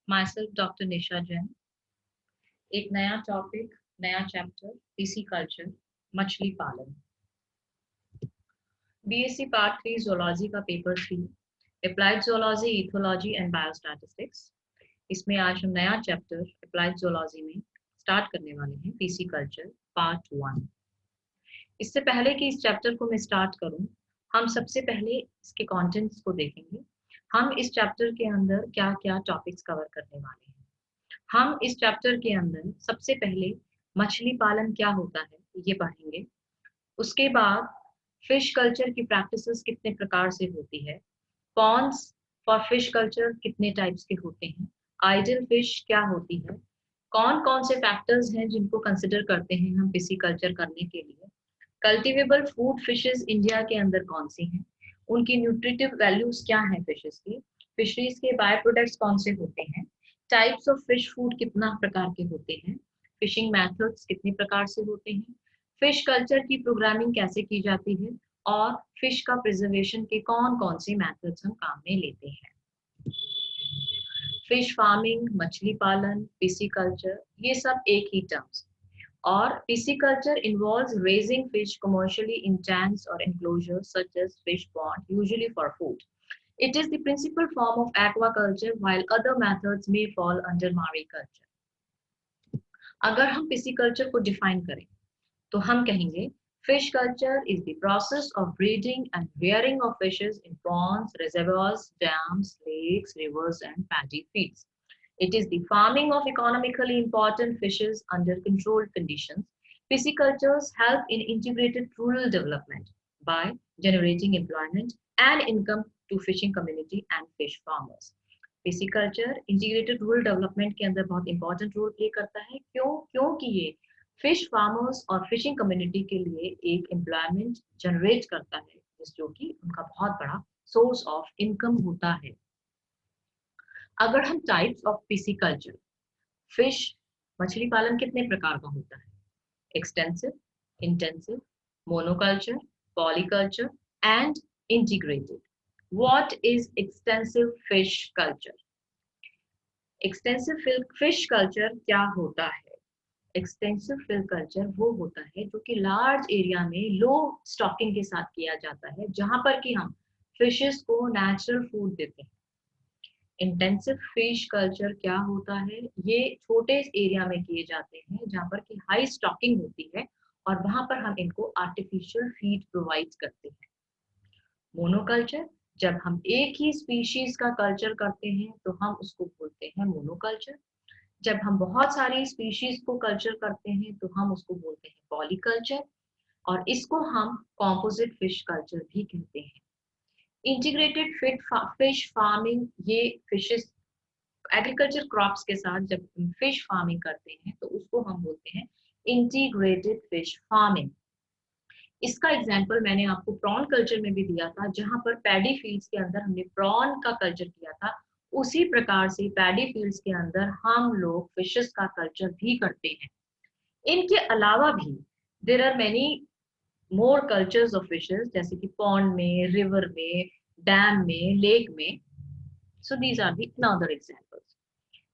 myself Dr. Nisha Jain। एक नया topic, नया चैप्टर, पीसी कल्चर, मछली पालन। बीएससी पार्ट 3 जोलॉजी का paper 3, applied zoology, ethology and biostatistics. इसमें आज हम नया चैप्टर अप्लाइड जोलॉजी में स्टार्ट करने वाले हैं, पीसी कल्चर पार्ट 1। इससे पहले कि इस चैप्टर को मैं स्टार्ट करूं, हम सबसे पहले इसके कंटेंट्स को देखेंगे। हम इस चैप्टर के अंदर क्या क्या टॉपिक्स कवर करने वाले हैं। हम इस चैप्टर के अंदर सबसे पहले मछली पालन क्या होता है ये पढ़ेंगे। उसके बाद फिश कल्चर की प्रैक्टिसेस कितने प्रकार से होती है, पॉन्ड्स फॉर फिश कल्चर कितने टाइप्स के होते हैं, आइडल फिश क्या होती है, कौन कौन से फैक्टर्स हैं जिनको कंसिडर करते हैं हम फिशी कल्चर करने के लिए, कल्टिवेबल फूड फिशेस इंडिया के अंदर कौन सी हैं, उनकी न्यूट्रिटिव वैल्यूज क्या हैं फिशेस की, फिशरीज के बाय प्रोडक्ट्स कौन से होते हैं, टाइप्स ऑफ फिश फूड कितना प्रकार के होते हैं, फिशिंग मेथड्स कितने प्रकार से होते हैं, फिश कल्चर की प्रोग्रामिंग कैसे की जाती है, और फिश का प्रिजर्वेशन के कौन कौन से मेथड्स हम काम में लेते हैं। फिश फार्मिंग, मछली पालन, फिशी कल्चर, ये सब एक ही टर्म्स। और pisciculture involves raising fish commercially in tanks or enclosures such as fish pond, usually for food. It is the principal form of aquaculture, while other methods may fall under mariculture. अगर हम pisciculture को define करें तो हम कहेंगे fish culture is the process of breeding and rearing of fishes in ponds, reservoirs, dams, lakes, rivers, and paddy fields. It is the farming of economically important fishes under controlled conditions. Piscicultures help in integrated rural development by generating employment and income to fishing community and fish farmers. Pisciculture integrated rural development के अंदर बहुत important role play करता है। क्योंकि ये fish farmers और fishing community के लिए एक एम्प्लॉयमेंट जनरेट करता है, जो कि उनका बहुत बड़ा सोर्स ऑफ इनकम होता है। अगर हम टाइप्स ऑफ पिसिकल्चर, फिश मछली पालन कितने प्रकार का होता है, extensive, intensive, monoculture, polyculture and integrated. What is extensive fish culture? Extensive fish culture क्या होता है? एक्सटेंसिव फिश कल्चर वो होता है जो कि लार्ज एरिया में लो स्टॉकिंग के साथ किया जाता है, जहां पर कि हम फिशेस को नेचुरल फूड देते हैं। इंटेंसिव फिश कल्चर क्या होता है? ये छोटे एरिया में किए जाते हैं जहां पर कि हाई स्टॉकिंग होती है और वहां पर हम इनको आर्टिफिशियल फीड प्रोवाइड करते हैं। मोनोकल्चर, जब हम एक ही स्पीशीज का कल्चर करते हैं तो हम उसको बोलते हैं मोनोकल्चर। जब हम बहुत सारी स्पीशीज को कल्चर करते हैं तो हम उसको बोलते हैं पॉलीकल्चर, और इसको हम कॉम्पोजिट फिश कल्चर भी कहते हैं। इंटीग्रेटेड फिश फार्मिंग, ये फिशेस एग्रीकल्चर क्रॉप्स के साथ जब फिश फार्मिंग करते हैं तो उसको हम बोलते हैं इंटीग्रेटेड फिश फार्मिंग। इसका एग्जांपल मैंने आपको प्रॉन कल्चर में भी दिया था, जहां पर पैडी फील्ड्स के अंदर हमने प्रॉन का कल्चर किया था। उसी प्रकार से पैडी फील्ड्स के अंदर हम लोग फिशेस का कल्चर भी करते हैं। इनके अलावा भी there are many more cultures of fishes, जैसे कि पॉन्ड में, रिवर में, डैम में, लेक में। So these are the another examples.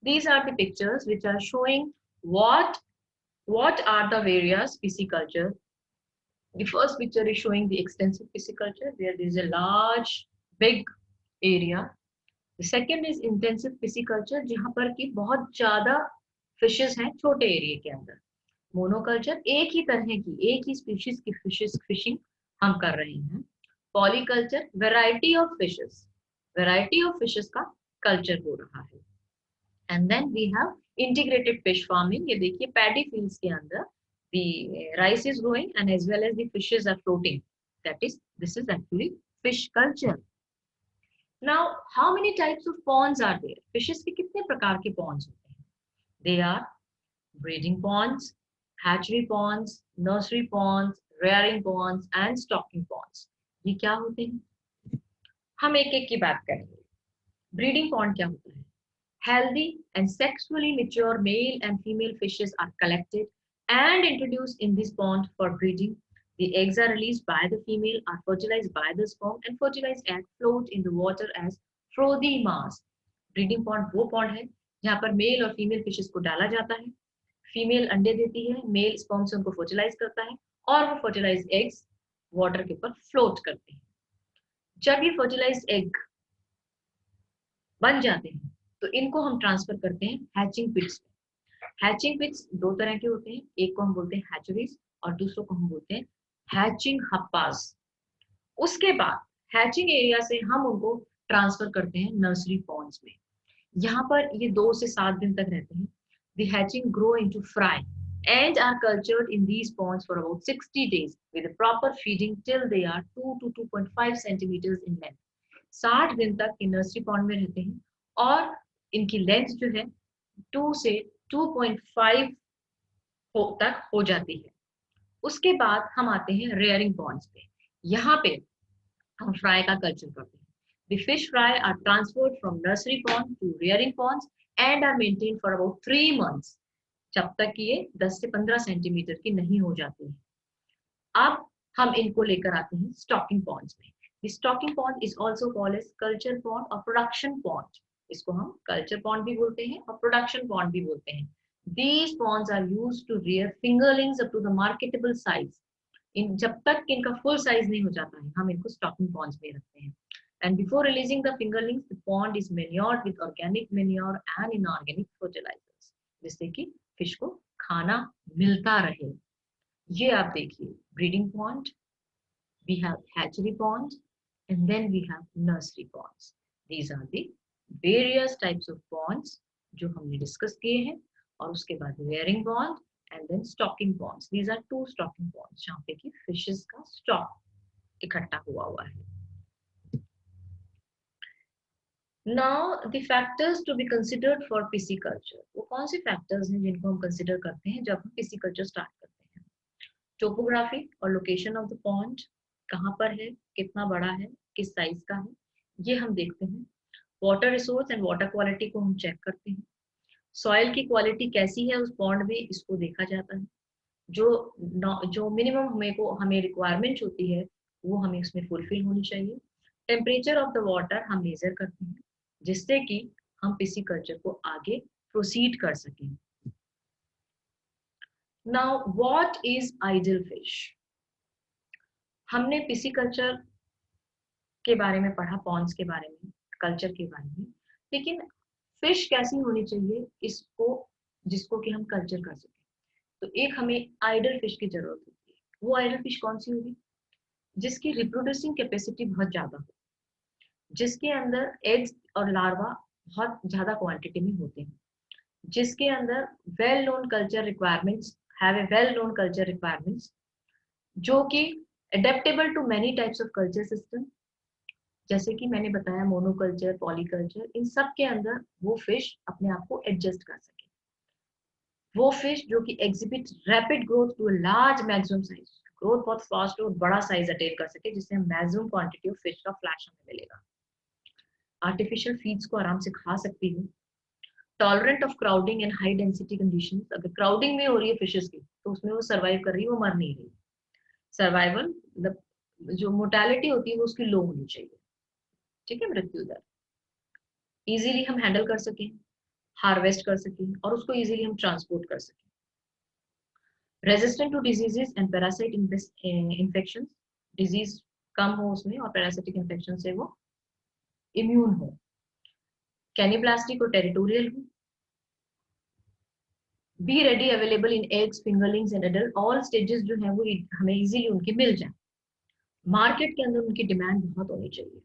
These are the pictures which are showing what are the various pisciculture. The first picture is showing the extensive pisciculture where there is a large big area. The second is intensive pisciculture जहाँ पर कि बहुत ज्यादा fishes हैं छोटे area के अंदर। Monoculture, एक ही तरह की, एक ही स्पीशीज की फिशेस फिशिंग हम कर रहे हैं। पॉलीकल्चर, वैरायटी ऑफ फिशेस का कल्चर हो रहा है। And then we have integrated fish farming. ये देखिए पैडी फील्ड्स के अंदर the rice is growing and as well as the fishes are floating. This is actually fish culture. Now, how many types of ponds are there? Fishes के कितने प्रकार के ponds होते हैं? They are breeding ponds, hatchery ponds, nursery ponds, rearing ponds and stocking ponds. ये क्या होते हैं? हम एक एक की बात करेंगे। ब्रीडिंग पॉन्ड क्या होता है? Healthy and sexually mature male and female fishes are collected and introduced in this pond for breeding. The eggs are released by the female, are fertilized by the sperm, and fertilized eggs float in the water as frothy mass. Breeding pond वो pond है जहाँ पर mail और female fishes को डाला जाता है। Female अंडे देती है, मेल स्पर्म से उनको फर्टिलाइज करता है और वो फर्टिलाइज एग्स वाटर के ऊपर फ्लोट करते हैं। जब ये फर्टिलाइज एग बन जाते हैं तो इनको हम ट्रांसफर करते हैं हैचिंग पिट्स में। हैचिंग पिट्स दो तरह के होते हैं, एक को हम बोलते हैं हैचरीज और दूसरों को हम बोलते हैं हैचिंग हप्पास। उसके बाद हैचिंग एरिया से हम उनको ट्रांसफर करते हैं नर्सरी पॉन्ड्स में। यहाँ पर ये 2 से 7 दिन तक रहते हैं। The hatching grow into fry and are cultured in these ponds for about 60 days with a proper feeding till they are 2 to 2.5 centimeters in length. 60 दिन तक ये नर्सरी पॉन्ड में रहते हैं और इनकी लेंथ जो है 2 से 2.5 तक हो जाती है। उसके बाद हम आते हैं रेयरिंग पॉन्ड्स पे। यहाँ पे हम फ्राई का कल्चर करते हैं। The fish fry are transferred from nursery pond to rearing ponds and are maintained for about 3 months, जब तक कि ये 10 से 15 सेंटीमीटर की नहीं हो जाती है। अब हम इनको लेकर आते हैं स्टॉकिंग पॉन्ड्स में। The stocking pond is also called as culture pond or production pond. इसको हम कल्चर पॉन्ड भी बोलते हैं और प्रोडक्शन पॉन्ड भी बोलते हैं। These ponds are used to rear fingerlings up to the marketable size. इन जब तक कि इनका फुल साइज नहीं हो जाता है हम इनको स्टॉकिंग पॉन्ड्स में रखते हैं। And before releasing the fingerlings, the pond is manured with organic manure and inorganic fertilizers, जिससे कि फिश को खाना मिलता रहे। ये आप देखिए, breeding pond, we have hatchery ponds, and then we have nursery ponds. These are the various types of ponds जो हमने डिस्कस किए हैं। और उसके बाद rearing pond and then stocking ponds. These are 2 stocking ponds जहाँ पे कि fishes का stock इकट्ठा हुआ है। Now the factors to be considered for pisciculture. वो कौन से factors हैं जिनको हम consider करते हैं जब हम pisciculture start करते हैं? Topography और location of the pond, कहाँ पर है, कितना बड़ा है, किस size का है, ये हम देखते हैं। Water resource and water quality को हम check करते हैं। Soil की quality कैसी है उस pond में, इसको देखा जाता है। जो minimum हमें requirement होती है वो हमें उसमें fulfill होनी चाहिए। Temperature of the water हम measure करते हैं जिससे कि हम पिसिकल्चर को आगे प्रोसीड कर सकें। Now what is ideal fish? हमने पिसिकल्चर के बारे में पढ़ा, पॉन्ड्स के बारे में, कल्चर के बारे में, लेकिन फिश कैसी होनी चाहिए इसको जिसको कि हम कल्चर कर सकें। तो एक हमें आइडल फिश की जरूरत होती है। वो आइडल फिश कौन सी होगी? जिसकी रिप्रोड्यूसिंग कैपेसिटी बहुत ज्यादा हो, जिसके अंदर एग्स और लार्वा बहुत ज्यादा क्वांटिटी में होते हैं, जिसके अंदर वेल नोन कल्चर रिक्वायरमेंट्स जो कि adaptable to many types of culture system, जैसे कि मैंने बताया मोनोकल्चर, पॉलीकल्चर, इन सब के अंदर वो फिश अपने आप को एडजस्ट कर सके। वो फिश जो कि exhibit rapid growth to large maximum size, growth बहुत फास्ट और बड़ा साइज अटेन कर सके, जिससे मैक्सिमम क्वांटिटी ऑफ फिश का फ्लैश हमें मिलेगा। आर्टिफिशियल फीड्स को आराम से खा सकती है। Tolerant of crowding and high density conditions, अगर क्राउडिंग में हो रही है फिशेस की तो उसमें वो सर्वाइव कर रही है, वो मर नहीं रही। सर्वाइवल मतलब जो मोर्टेलिटी होती है वो उसकी लो होनी चाहिए, ठीक है, मृत्यु दर। इजीली हम हैंडल कर सकें, हार्वेस्ट कर सकें और उसको इजीली हम ट्रांसपोर्ट कर सकें। Resistant to diseases and parasite infection, disease कम हो उसमें और पैरासिटिक इन्फेक्शन से वो इम्यून हो। कैनिब्लास्टिक और टेरिटोरियल हो। Be ready available in eggs, fingerlings and adult, all stages जो है वो हमें इजीली उनके मिल जाए। मार्केट के अंदर उनकी डिमांड बहुत होनी चाहिए।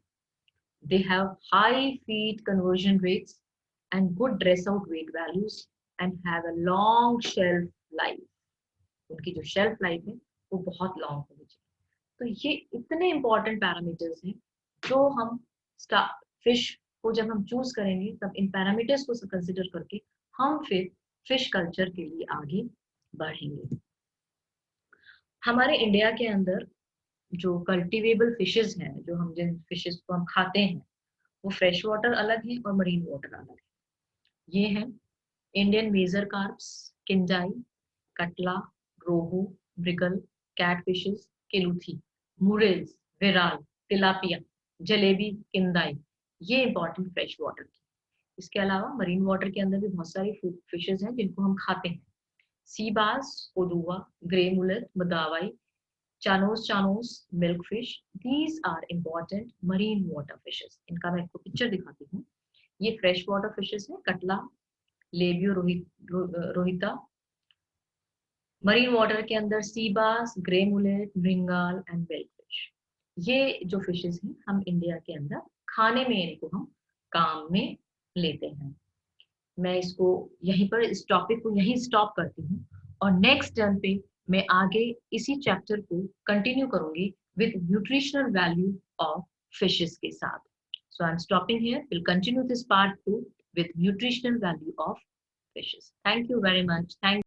They have high feed conversion rates and good dress out weight values and have a long shelf life. उनकी जो शेल्फ लाइफ है वो बहुत लॉन्ग होनी चाहिए। तो ये इतने इंपॉर्टेंट पैरामीटर्स हैं जो हम फिश को जब हम चूज करेंगे तब इन पैरामीटर्स को कंसिडर करके हम फिर फिश कल्चर के लिए आगे बढ़ेंगे। हमारे इंडिया के अंदर जो कल्टीवेबल फिशेस हैं, जो हम जिन फिशेस को हम खाते हैं, वो फ्रेश वाटर अलग है और मरीन वाटर अलग है। ये हैं इंडियन मेजर कार्प्स, किंजाई, कटला, रोहू, ब्रिगल, कैट फिशेस, केलूथी, मुरेल्स, विराल, तिलापिया, जलेबी, किंदाई, ये इंपॉर्टेंट फ्रेश वाटर की। इसके अलावा मरीन वाटर के अंदर भी बहुत सारी फिशेज हैं जिनको हम खाते हैं. सी बास, ओडुआ, ग्रे मुलेट, मदावाई, chanos chanos, milk fish, these are important marine water fishes. इनका मैं आपको पिक्चर दिखाती हूँ. ये फ्रेश वाटर फिशेज है. Catla, labeo rohita. Marine water के अंदर सी बास, ग्रे मुलेट, ब्रिंगाल एंड मिल्क फिश. ये जो फिशेज हैं हम इंडिया के अंदर खाने में इनको हम काम में लेते हैं. मैं इसको यहीं पर इस टॉपिक को यहीं स्टॉप करती हूँ और नेक्स्ट टर्न पे मैं आगे इसी चैप्टर को कंटिन्यू करूंगी with nutritional value of fishes के साथ. So I am stopping here. Will continue this part 2 with nutritional value of fishes. Thank you very much. Thank